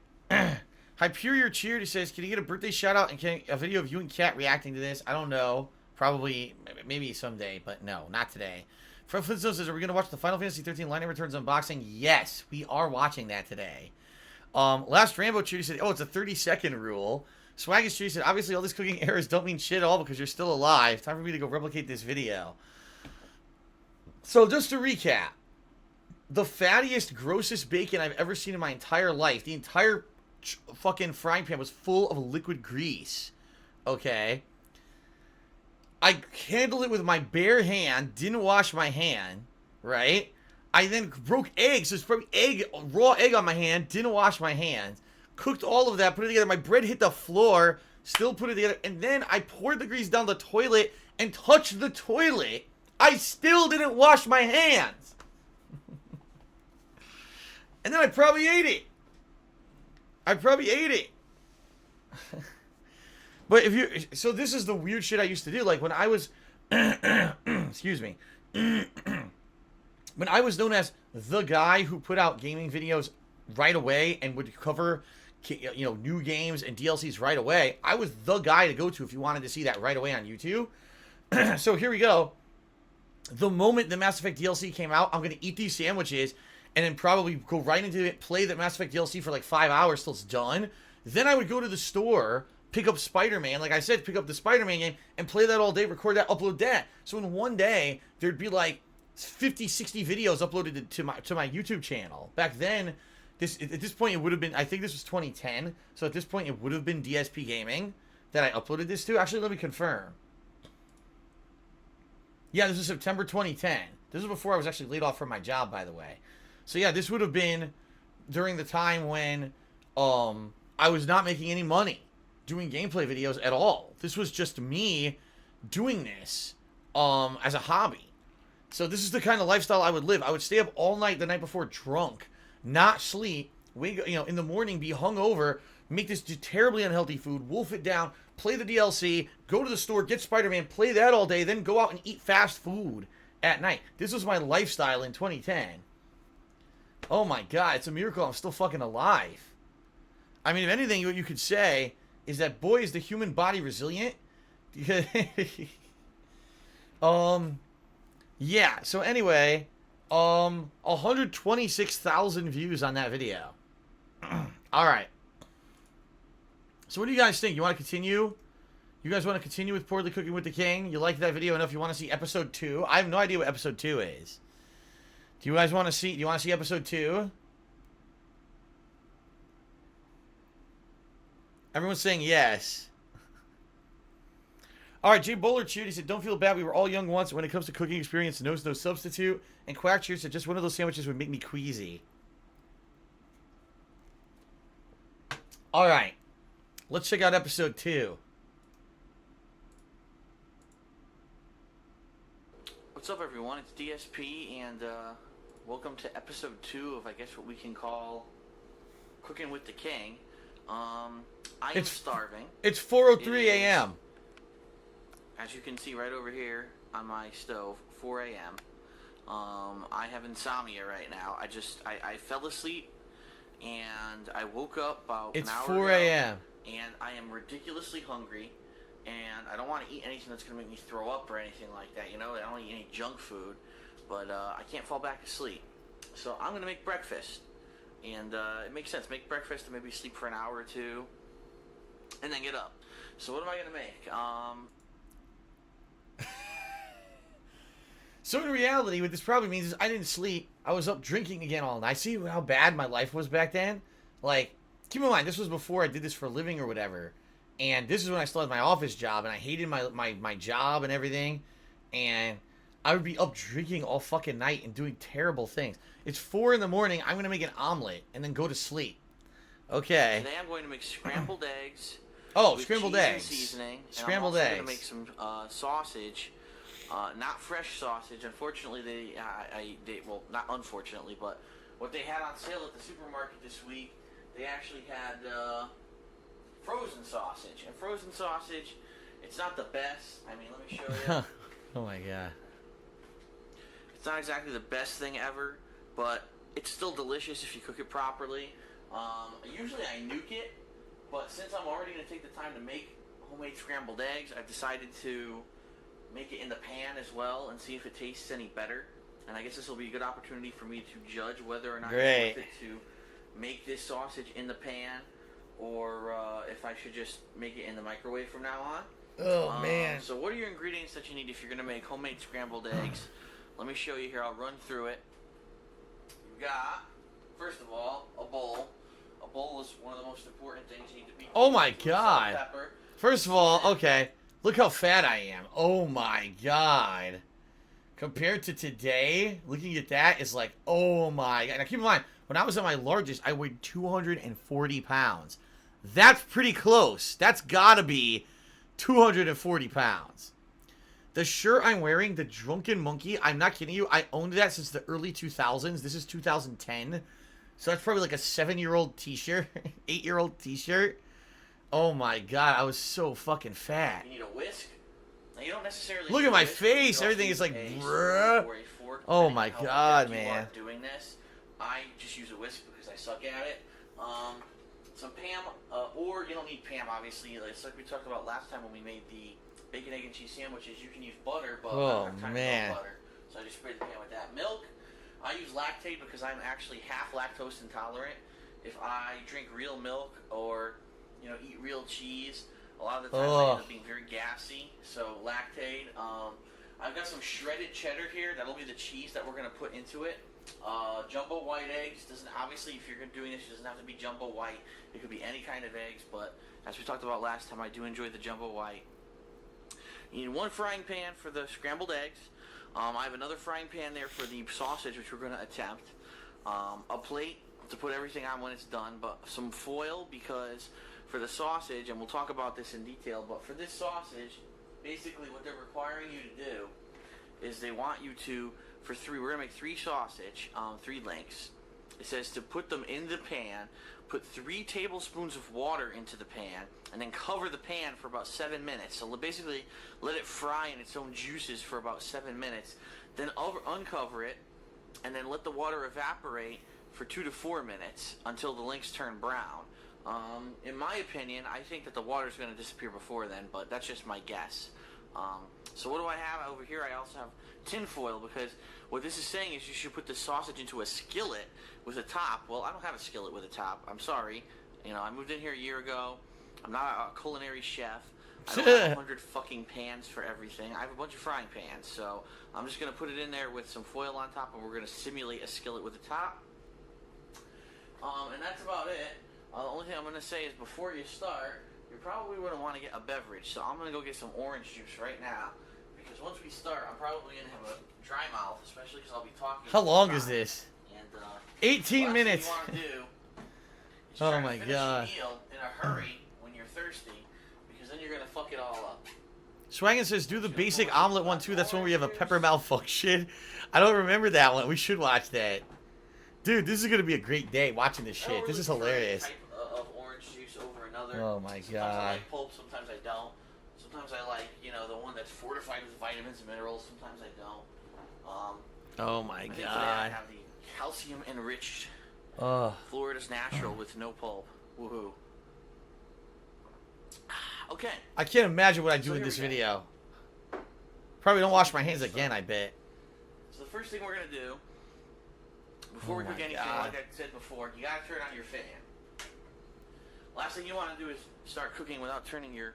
Hyperior Cheered, he says, can you get a birthday shout out and a video of you and Kat reacting to this? I don't know. Probably, maybe someday, but no, not today. Fred Flintstone says, are we going to watch the Final Fantasy 13 Lightning Returns unboxing? Yes, we are watching that today. Last Rambo Cheered, he said, oh, it's a 30-second rule. Swaggus Cheered said, obviously all these cooking errors don't mean shit at all because you're still alive. Time for me to go replicate this video. So just to recap. The fattiest, grossest bacon I've ever seen in my entire life. The entire fucking frying pan was full of liquid grease. Okay? I handled it with my bare hand, didn't wash my hand, right? I then broke eggs. There's probably raw egg on my hand, didn't wash my hands. Cooked all of that, put it together. My bread hit the floor, still put it together. And then I poured the grease down the toilet and touched the toilet. I still didn't wash my hands. And then I probably ate it. But so this is the weird shit I used to do. Like when I was, excuse me, when I was known as the guy who put out gaming videos right away and would cover, you know, new games and DLCs right away, I was the guy to go to if you wanted to see that right away on YouTube. So here we go. The moment the Mass Effect DLC came out, I'm going to eat these sandwiches and then probably go right into it, play the Mass Effect DLC for like 5 hours till it's done. Then I would go to the store, pick up Spider-Man, like I said, pick up the Spider-Man game, and play that all day, record that, upload that. So in one day, there'd be like 50, 60 videos uploaded to my YouTube channel. Back then, at this point, it would have been, I think this was 2010, so at this point, it would have been DSPGaming that I uploaded this to. Actually, let me confirm. Yeah, this is September 2010. This is before I was actually laid off from my job, by the way. So yeah, this would have been during the time when I was not making any money doing gameplay videos at all. This was just me doing this as a hobby. So this is the kind of lifestyle I would live. I would stay up all night the night before drunk, not sleep, wake, you know, in the morning be hungover, make this terribly unhealthy food, wolf it down, play the DLC, go to the store, get Spider-Man, play that all day, then go out and eat fast food at night. This was my lifestyle in 2010. Oh my god, it's a miracle I'm still fucking alive. I mean, if anything, what you could say is that, boy, is the human body resilient. Yeah, so anyway, 126,000 views on that video. Alright. So what do you guys think? You want to continue? You guys want to continue with Poorly Cooking with the King? You like that video enough you want to see episode 2? I have no idea what episode 2 is. Do you guys want to see, episode 2? Everyone's saying yes. Alright, Jay Bowler cheered. He said, don't feel bad. We were all young once. When it comes to cooking experience, no substitute. And Quack cheered said, just one of those sandwiches would make me queasy. Alright. Let's check out episode 2. What's up, everyone? It's DSP, and welcome to episode 2 of, I guess, what we can call Cooking with the King. I am starving. It's 4:03 a.m. As you can see right over here on my stove, 4 a.m. I have insomnia right now. I fell asleep, and I woke up about an hour ago. It's 4 a.m. And I am ridiculously hungry. and I don't want to eat anything that's going to make me throw up or anything like that. You know, I don't want to eat any junk food, but I can't fall back asleep. So I'm going to make breakfast, and it makes sense. Make breakfast and maybe sleep for an hour or two, and then get up. So what am I going to make? So in reality, what this probably means is I didn't sleep. I was up drinking again all night. See how bad my life was back then? Like, keep in mind, this was before I did this for a living or whatever. And this is when I still had my office job, and I hated my job and everything. And I would be up drinking all fucking night and doing terrible things. It's 4 in the morning. I'm going to make an omelet and then go to sleep. Okay. Today I'm going to make scrambled eggs. Oh, with scrambled cheese eggs. And seasoning. Scrambled and I'm eggs. also going to make some sausage. Not fresh sausage. Unfortunately, well, not unfortunately, but what they had on sale at the supermarket this week, they actually had frozen sausage. And frozen sausage, it's not the best. I mean, let me show you. Oh my god. It's not exactly the best thing ever, but it's still delicious if you cook it properly. Usually I nuke it, but since I'm already going to take the time to make homemade scrambled eggs, I've decided to make it in the pan as well and see if it tastes any better. And I guess this will be a good opportunity for me to judge whether or not it's worth it to make this sausage in the pan, or if I should just make it in the microwave from now on. Oh man. So what are your ingredients that you need if you're going to make homemade scrambled eggs? Let me show you here. I'll run through it. You've got, first of all, a bowl. A bowl is one of the most important things you need to be. Oh my god. Salt, pepper. First of all, okay. Look how fat I am. Oh my god. Compared to today, looking at that is like, oh my god. Now keep in mind, when I was at my largest, I weighed 240 pounds. That's pretty close. That's gotta be 240 pounds. The shirt I'm wearing, the Drunken Monkey, I'm not kidding you, I owned that since the early 2000s. This is 2010. So that's probably like a 7-year-old t-shirt, 8-year-old t-shirt. Oh my god, I was so fucking fat. You need a whisk. Now you don't necessarily look at my face. Everything is like, bruh. Oh my god, man. Doing this, I just use a whisk because I suck at it. Some Pam, or you don't need Pam, obviously. It's like we talked about last time when we made the bacon, egg, and cheese sandwiches. You can use butter, but I don't have time to make butter, so I just spray the pan with that. Milk, I use lactate because I'm actually half lactose intolerant. If I drink real milk or eat real cheese, a lot of the times I end up being very gassy. So lactate. I've got some shredded cheddar here. That'll be the cheese that we're gonna put into it. Jumbo white eggs. Obviously, if you're doing this, it doesn't have to be jumbo white. It could be any kind of eggs, but as we talked about last time, I do enjoy the jumbo white. You need one frying pan for the scrambled eggs. I have another frying pan there for the sausage, which we're going to attempt. A plate to put everything on when it's done, but some foil because for the sausage, and we'll talk about this in detail, but for this sausage, basically what they're requiring you to do is they want you to, we're going to make 3 sausage, 3 links. It says to put them in the pan, put 3 tablespoons of water into the pan, and then cover the pan for about 7 minutes. So basically, let it fry in its own juices for about 7 minutes. Then uncover it, and then let the water evaporate for 2 to 4 minutes until the links turn brown. In my opinion, I think that the water is going to disappear before then, but that's just my guess. So what do I have over here? I also have tin foil, because what this is saying is you should put the sausage into a skillet with a top. Well, I don't have a skillet with a top. I'm sorry. I moved in here a year ago. I'm not a culinary chef. I don't have 100 fucking pans for everything. I have a bunch of frying pans, so I'm just going to put it in there with some foil on top, and we're going to simulate a skillet with a top. And that's about it. The only thing I'm going to say is before you start, you probably wouldn't want to get a beverage, so I'm going to go get some orange juice right now, because once we start, I'm probably going to have a dry mouth, especially because I'll be talking. How long is this? And, 18 minutes. What you want to do is oh try my to finish god. the meal in a hurry when you're thirsty, because then you're going to fuck it all up. Swaggin says, do the basic omelet one too. That's when we have a pepper malfunction. I don't remember that one. We should watch that. Dude, this is going to be a great day watching this shit. This is hilarious. Type of orange juice over another. Oh my Sometimes god. I like pulp, sometimes I don't. Sometimes I like, the one that's fortified with vitamins and minerals. Sometimes I don't. Oh my I think today god. I have the calcium enriched Oh. Florida's natural with no pulp. Woohoo. Okay. Okay. I can't imagine what I do So in here this we go. video. Probably don't wash my hands again, I bet. So the first thing we're gonna do before we Oh cook my anything, God. like I said before, you gotta turn on your fan. Last thing you want to do is start cooking without turning your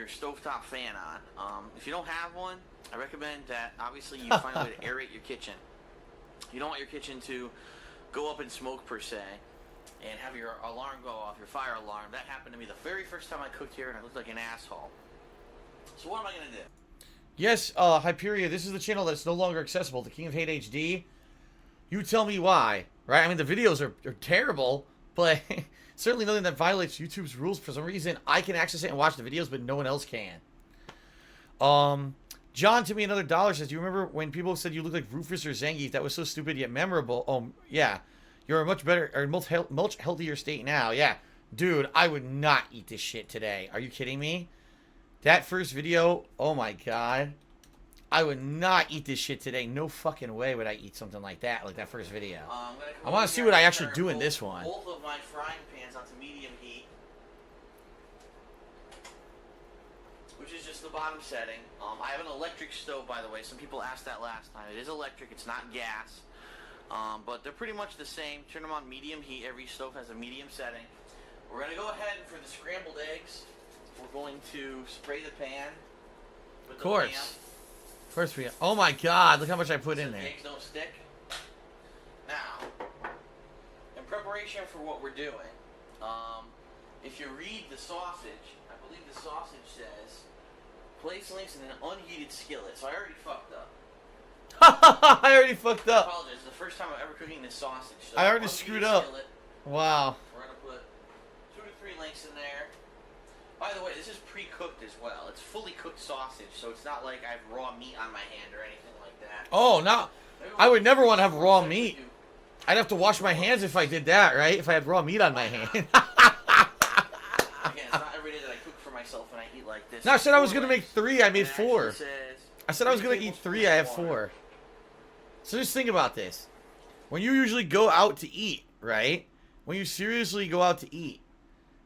stovetop fan on. If you don't have one, I recommend that obviously you find a way to aerate your kitchen. You don't want your kitchen to go up in smoke per se and have your alarm go off, your fire alarm. That happened to me the very first time I cooked here and I looked like an asshole. So what am I gonna do? Yes, Hyperia, this is the channel that's no longer accessible to King of Hate HD. You tell me why, right? I mean, the videos are terrible, but certainly nothing that violates YouTube's rules. For some reason, I can access it and watch the videos, but no one else can. John, to me, another dollar says, do you remember when people said you look like Rufus or Zangief? That was so stupid yet memorable. Oh, yeah. You're a much better, or much healthier state now. Yeah. Dude, I would not eat this shit today. Are you kidding me? That first video, oh my God. I would not eat this shit today. No fucking way would I eat something like that first video. I want to see what I actually do in this one. Both of my frying pans onto medium heat, which is just the bottom setting. I have an electric stove, by the way. Some people asked that last time. It is electric. It's not gas. But they're pretty much the same. Turn them on medium heat. Every stove has a medium setting. We're going to go ahead and for the scrambled eggs, we're going to spray the pan with the course. lamp. Of course we. Oh my God! Look how much I put in So there. the eggs don't stick. Now, in preparation for what we're doing, if you read the sausage, I believe the sausage says, place links in an unheated skillet. So I already fucked up. I already fucked I up. apologize. It's the first time I'm ever cooking this sausage. So I already unheated screwed up. skillet, Wow. we're gonna put 2 to 3 links in there. By the way, this is pre-cooked as well. It's fully cooked sausage, so it's not like I have raw meat on my hand or anything like that. Oh, no. I would never want to have raw meat. I'd have to wash my hands if I did that, right? If I had raw meat on my hand. Again, it's not every day that I cook for myself and I eat like this. No, I said I was going to make 3. I made It 4. actually says I said I was going to eat 3. I have water. 4. So just think about this. When you usually go out to eat, right? When you seriously go out to eat,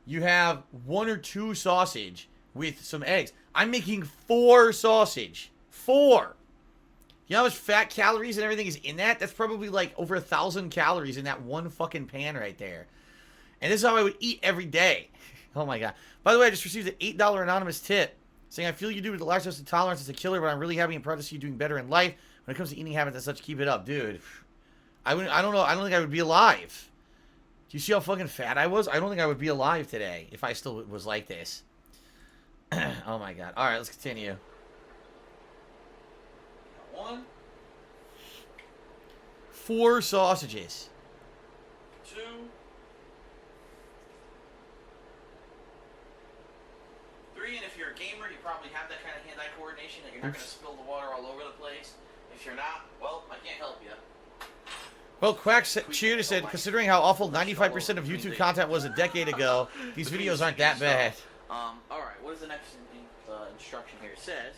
you have 1 or 2 sausage with some eggs. I'm making 4 sausage. 4. You know how much fat, calories, and everything is in that? That's probably like over 1,000 calories in that one fucking pan right there. And this is how I would eat every day. Oh my God. By the way, I just received an $8 anonymous tip saying, I feel you do with the large dose of tolerance as a killer, but I'm really happy and proud to see you doing better in life. When it comes to eating habits and such, keep it up. Dude, I don't know. I don't think I would be alive. Do you see how fucking fat I was? I don't think I would be alive today if I still was like this. Oh my God. All right, let's continue. 1, 4 sausages. 2, 3, and if you're a gamer, you probably have that kind of hand-eye coordination that you're not going to spill the water all over the place. If you're not, well, I can't help you. Well, Quack Cheer said, considering how awful 95% of YouTube content was a decade ago, these videos aren't that bad. Alright, what is the next instruction here? It says,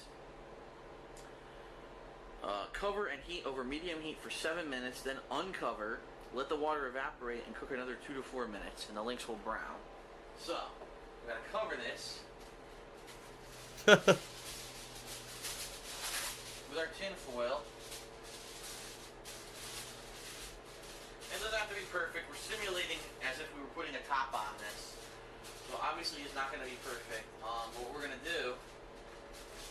cover and heat over medium heat for 7 minutes, then uncover, let the water evaporate, and cook another 2 to 4 minutes, and the links will brown. So, we're going to cover this with our tin foil. It doesn't have to be perfect. We're simulating as if we were putting a top on this. So obviously it's not going to be perfect. But what we're going to do...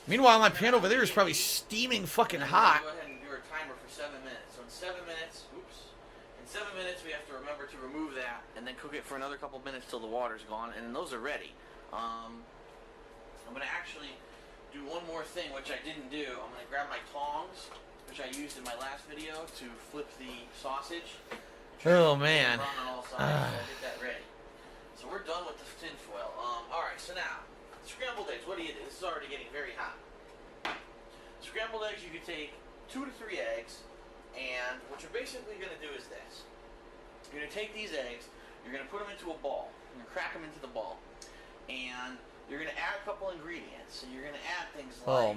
Meanwhile, my pan over there is probably steaming fucking hot. Go ahead and do our timer for 7 minutes. So in 7 minutes, in 7 minutes we have to remember to remove that and then cook it for another couple minutes till the water's gone. And then those are ready. I'm going to actually do one more thing, which I didn't do. I'm going to grab my tongs, which I used in my last video to flip the sausage. Oh, man. Brown on all sides, so I get that ready. So we're done with the tin foil. Alright, so now, scrambled eggs, what do you do? This is already getting very hot. Scrambled eggs, you could take 2 to 3 eggs, and what you're basically going to do is this. You're going to take these eggs, you're going to put them into a ball, you're going to crack them into the ball, and you're going to add a couple ingredients. So you're going to add things like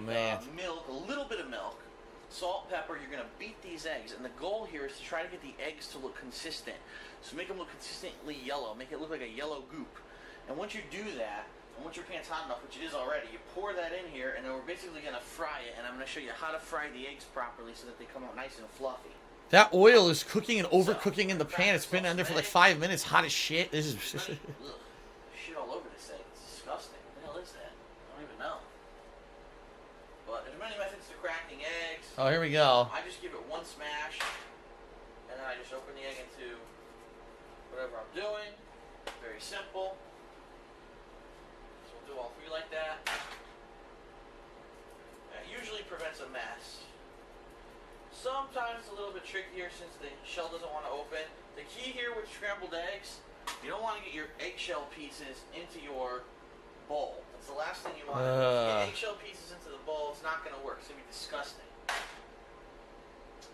milk, a little bit of milk, salt, pepper. You're going to beat these eggs, and the goal here is to try to get the eggs to look consistent. So make them look consistently yellow. Make it look like a yellow goop. And once you do that, and once your pan's hot enough, which it is already, you pour that in here, and then we're basically going to fry it, and I'm going to show you how to fry the eggs properly so that they come out nice and fluffy. That oil is cooking and overcooking in the pan. It's been under for like 5 minutes, hot as shit. This is... Ugh, shit all over this egg. It's disgusting. What the hell is that? I don't even know. But there's many methods to cracking eggs. Oh, here we go. I just give it one smash, and then I just open the egg into whatever I'm doing. Very simple. So we'll do all three like that. That usually prevents a mess. Sometimes it's a little bit trickier since the shell doesn't want to open. The key here with scrambled eggs, you don't want to get your eggshell pieces into your bowl. That's the last thing you want. If you get eggshell pieces into the bowl, it's not going to work. It's going to be disgusting.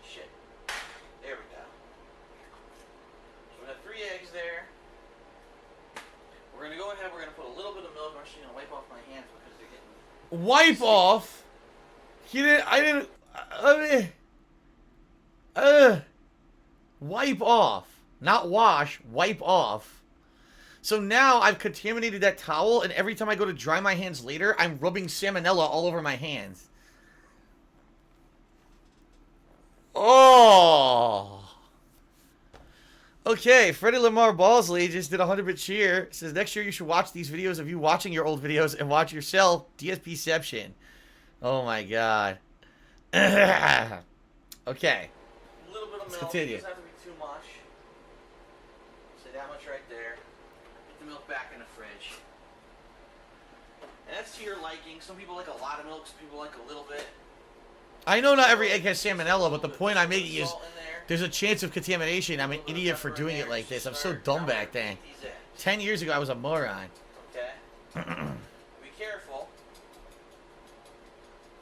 Shit. There we go. So we got 3 eggs there. We're going to go ahead, we're going to put a little bit of milk. I'm actually going to wipe off my hands because they're getting... Wipe off? Wipe off. Not wash, wipe off. So now I've contaminated that towel, and every time I go to dry my hands later, I'm rubbing salmonella all over my hands. Oh. Okay, Freddie Lamar Balsley just did a 100-bit cheer. Says, next year you should watch these videos of you watching your old videos and watch yourself. DSPception. Oh my god. Okay. A little bit of milk. Continue. It doesn't have to be too much. Say that much right there. Get the milk back in the fridge. And that's to your liking. Some people like a lot of milk, some people like a little bit. I know not every egg has salmonella, but the point I'm making is there's a chance of contamination. I'm an idiot for doing it like this. I'm so dumb back then. 10 years ago, I was a moron. Okay. Be careful.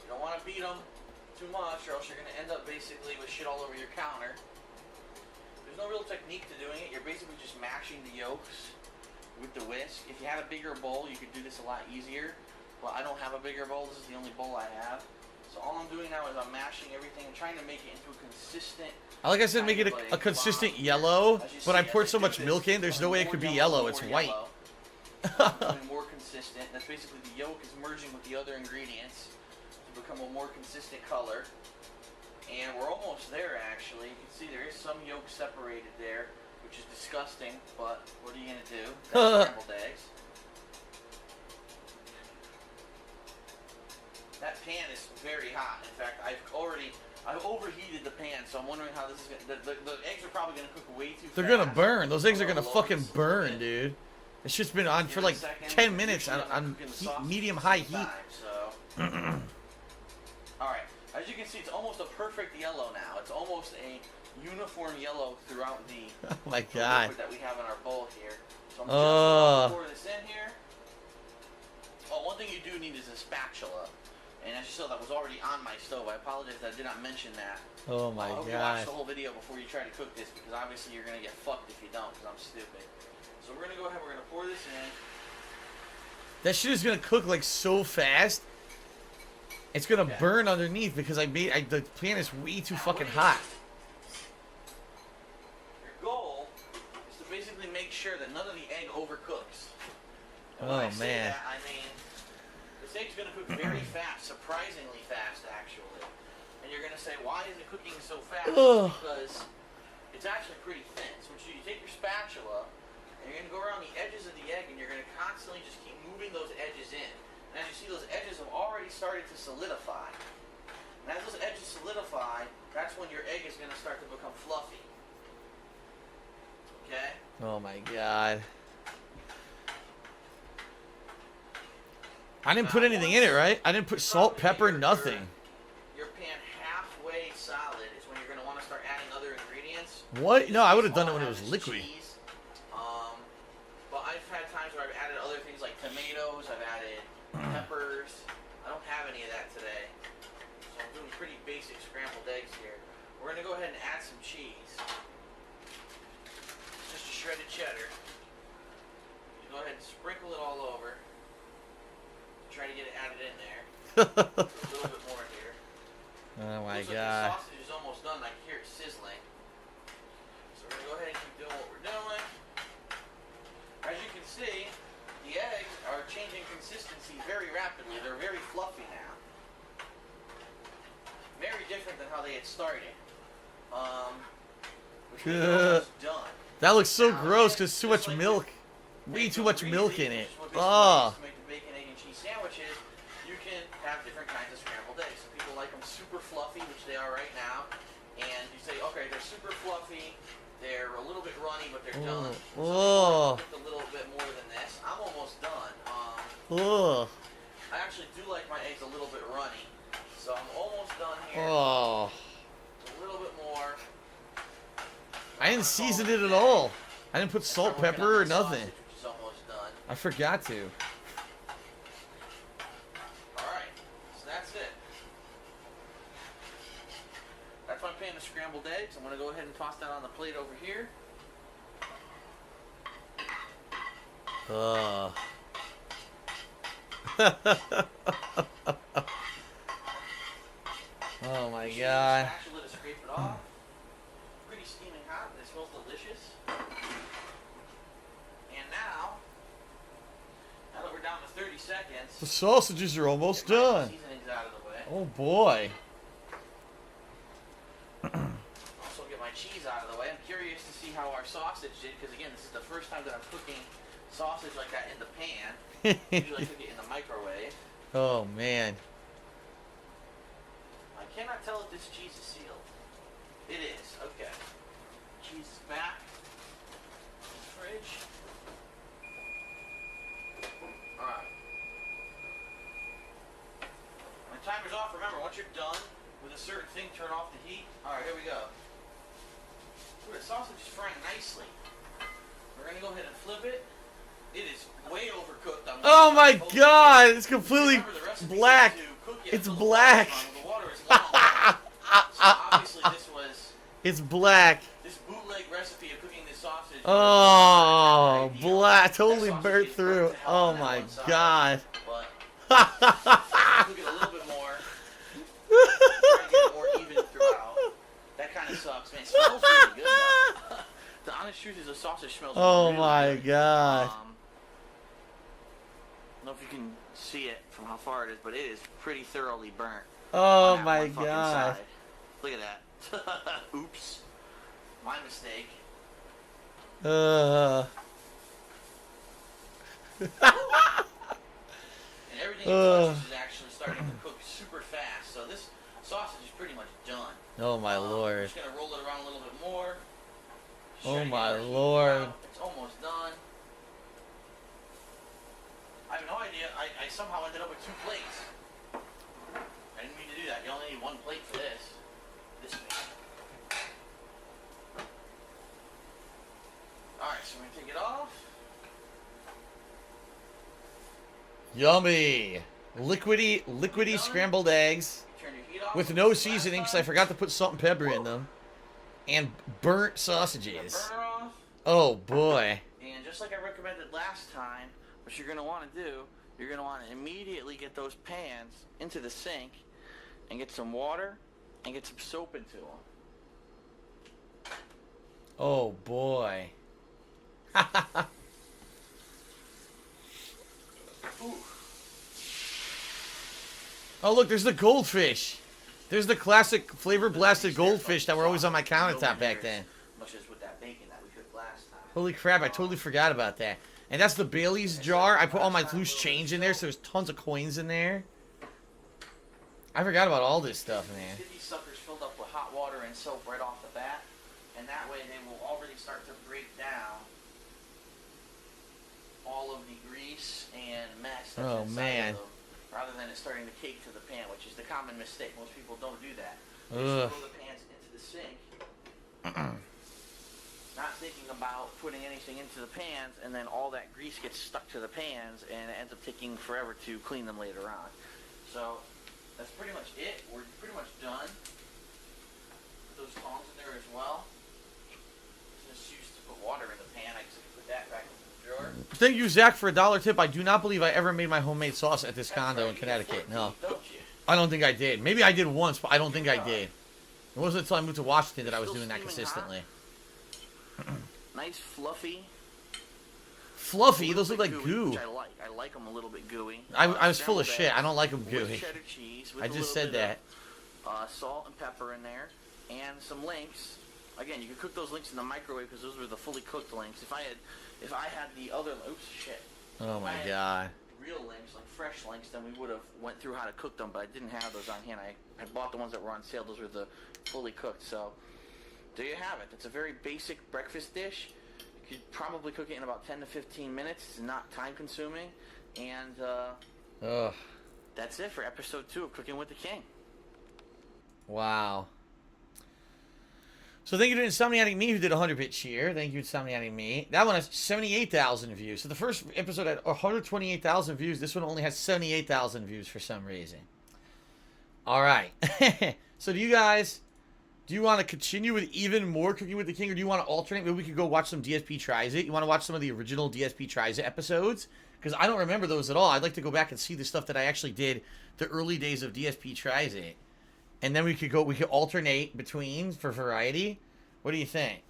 You don't want to beat them too much, or else you're going to end up basically with shit all over your counter. There's no real technique to doing it. You're basically just mashing the yolks with the whisk. If you had a bigger bowl, you could do this a lot easier. But I don't have a bigger bowl. This is the only bowl I have. So all I'm doing now is I'm mashing everything and trying to make it into a consistent... Like I said, make it a consistent yellow, but I poured so much milk in, there's no way it could be yellow. It's white. More consistent. That's basically the yolk is merging with the other ingredients to become a more consistent color. And we're almost there, actually. You can see there is some yolk separated there, which is disgusting, but what are you going to do? That's scrambled eggs. That pan is very hot. In fact, I've overheated the pan, so I'm wondering how this is going to... The eggs are probably going to cook way too fast. They're going to burn. Those eggs are going to fucking burn, dude. It's just been on for like 10 minutes on medium-high heat. Alright, as you can see, it's almost a perfect yellow now. It's almost a uniform yellow throughout the, oh my god, liquid that we have in our bowl here. So I'm just going to pour this in here. Oh, one thing you do need is a spatula. And as you saw, that was already on my stove. I apologize that I did not mention that. Oh my I hope god. you watch the whole video before you try to cook this, because obviously you're going to get fucked if you don't, because I'm stupid. So we're going to go ahead, we're going to pour this in. That shit is going to cook like so fast. It's going to burn underneath because the pan is way too fucking hot. Your goal is to basically make sure that none of the egg overcooks. And Oh when I say man. that, I mean, this egg's going to cook very fast, surprisingly fast actually. And you're going to say, why is it cooking so fast? Because it's actually pretty thin. So what you take your spatula, and you're going to go around the edges of the egg, and you're going to constantly just keep moving those edges in. And as you see, those edges have already started to solidify. And as those edges solidify, that's when your egg is going to start to become fluffy. Okay? Oh my god. I didn't put anything in it, right? I didn't put salt, pepper, nothing. Your pan halfway solid is when you're going to want to start adding other ingredients. What? No, I would have done it when it was liquid. Cheese. But I've had times where I've added other things like tomatoes, I've added peppers. I don't have any of that today. So I'm doing pretty basic scrambled eggs here. We're going to go ahead and add some cheese. Just a shredded cheddar. You go ahead and sprinkle it all over. Try to get it added in there. A little bit more here. Oh my Looks like god. the sausage is almost done. I can hear it sizzling. So we're going to go ahead and keep doing what we're doing. As you can see, the eggs are changing consistency very rapidly. They're very fluffy now. Very different than how they had started. Which means they're almost done. That looks so Now, gross again, because too just much like milk. with Way too bacon much greasy, milk in it. which is what basically Oh. used to make the bacon, egg, and cheese sandwiches, you can have different kinds of scrambled eggs. Some people like them super fluffy, which they are right now. And you say, okay, they're super fluffy. They're a little bit runny, but they're done. Oh. A little bit more than this. I'm almost done. Oh. I actually do like my eggs a little bit runny, so I'm almost done here. Oh. A little bit more. I didn't season it at all. I didn't put salt, pepper, or nothing. Sausage, which is almost done. I forgot to. All right, so that's it. That's my pan of scrambled eggs. I'm gonna go ahead and toss that on the plate over here. Oh my god. Spatula to scrape it off. Pretty steaming hot. It smells delicious. And now that we're down to 30 seconds. The sausages are almost get my done. Seasonings out of the way. Oh boy. Also get my cheese out of the way. I'm curious to see how our sausage did, because again, this is the first time that I'm cooking sausage like that in the pan. Usually I cook it in the microwave. Oh man. I cannot tell if this cheese is sealed. It is. Okay. Cheese is back in the fridge. Alright. My timer's off. Remember, once you're done with a certain thing, turn off the heat. Alright, here we go. Ooh, the sausage is frying nicely. We're going to go ahead and flip it. It is way overcooked. Oh my god, it's completely Remember, the recipe black. said to cook it It's until the black. water's on. The water is low. So obviously this was It's black. this bootleg recipe of cooking this sausage. Oh, Ideal. black. That Totally sausage burnt is through. to hell Oh on that my one side, god. But cook it a little bit more. Try to get it more even throughout. That kind of sucks, man. It smells really good though. The honest truth is the sausage smells Oh really my good. god. I don't know if you can see it from how far it is, but it is pretty thoroughly burnt. Oh on that my one fucking god. side. Look at that. Oops. My mistake. And everything in sausage is actually starting to cook super fast. So this sausage is pretty much done. Oh my I'm lord. just going to roll it around a little bit more. Just Oh try to get my our heat lord. out. It's almost done. I have no idea. I somehow ended up with 2 plates. I didn't mean to do that. You only need 1 plate for this. This man. Alright, so we're going to take it off. Yummy. Liquidy scrambled eggs Turn your heat off. with no seasoning because I forgot to put salt and pepper in them. And burnt sausages. Burner off. Oh boy. And just like I recommended last time, what you're going to want to do, you're going to want to immediately get those pans into the sink and get some water and get some soap into them. Oh boy. Ooh. Oh look, there's the goldfish. There's the classic flavor blasted goldfish that were always on my countertop back then. Much as with that bacon that we cooked last time. Holy crap, I totally forgot about that. And that's the Bailey's jar. I put all my loose change in there, so there's tons of coins in there. I forgot about all this stuff, man. Get these suckers filled up with hot water and soap right off the bat, and that way they will already start to break down all of the grease and mess that's inside man. of them, rather than it starting to cake to the pan, which is the common mistake. Most people don't do that. They Ugh. just throw the pans into the sink, not thinking about putting anything into the pans, and then all that grease gets stuck to the pans, and it ends up taking forever to clean them later on. So that's pretty much it. We're pretty much done. Put those tongs in there as well. Just used to put water in the pan. I just put that back into the drawer. Thank you, Zach, for $1 tip. I do not believe I ever made my homemade sauce at this That's condo right, in you get Connecticut. 14, No, don't you? I don't think I did. Maybe I did once, but I don't think I did. It wasn't until I moved to Washington that I was Still doing that steaming consistently. Nice fluffy. fluffy. Those look like gooey, goo. which I like. I like them a little bit gooey. I was full of Scrambled shit. I don't like them with gooey. cheddar cheese. With I a just little said bit that. Of, salt and pepper in there, and some links. Again, you could cook those links in the microwave because those were the fully cooked links. If I had the other, oops, shit. Oh my god. Real links, like fresh links, then we would have went through how to cook them, but I didn't have those on hand. I bought the ones that were on sale. Those were the fully cooked. So there you have it. It's a very basic breakfast dish. You could probably cook it in about 10 to 15 minutes. It's not time consuming, and that's it for episode 2 of Cooking with the King. Wow. So thank you to Insomniatic Me who did 100-bit cheer. Thank you, Insomniatic Me. That one has 78,000 views. So the first episode had 128,000 views. This one only has 78,000 views for some reason. All right. So do you want to continue with even more Cooking with the King, or do you want to alternate? Maybe we could go watch some DSP Tries It. You want to watch some of the original DSP Tries It episodes? Because I don't remember those at all. I'd like to go back and see the stuff that I actually did the early days of DSP Tries It. And then we could alternate between for variety. What do you think?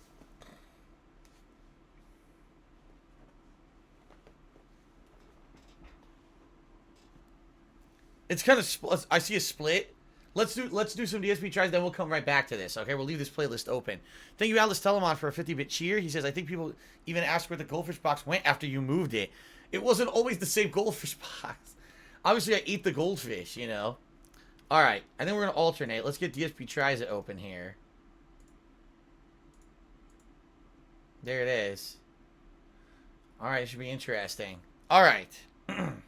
It's kind of, I see a split. Let's do some DSP tries, then we'll come right back to this. Okay, we'll leave this playlist open. Thank you, Alice Telemon, for a 50-bit cheer. He says, I think people even asked where the goldfish box went after you moved it. It wasn't always the same goldfish box. Obviously, I eat the goldfish, you know. All right, I think we're going to alternate. Let's get DSP Tries It open here. There it is. All right, it should be interesting. All right.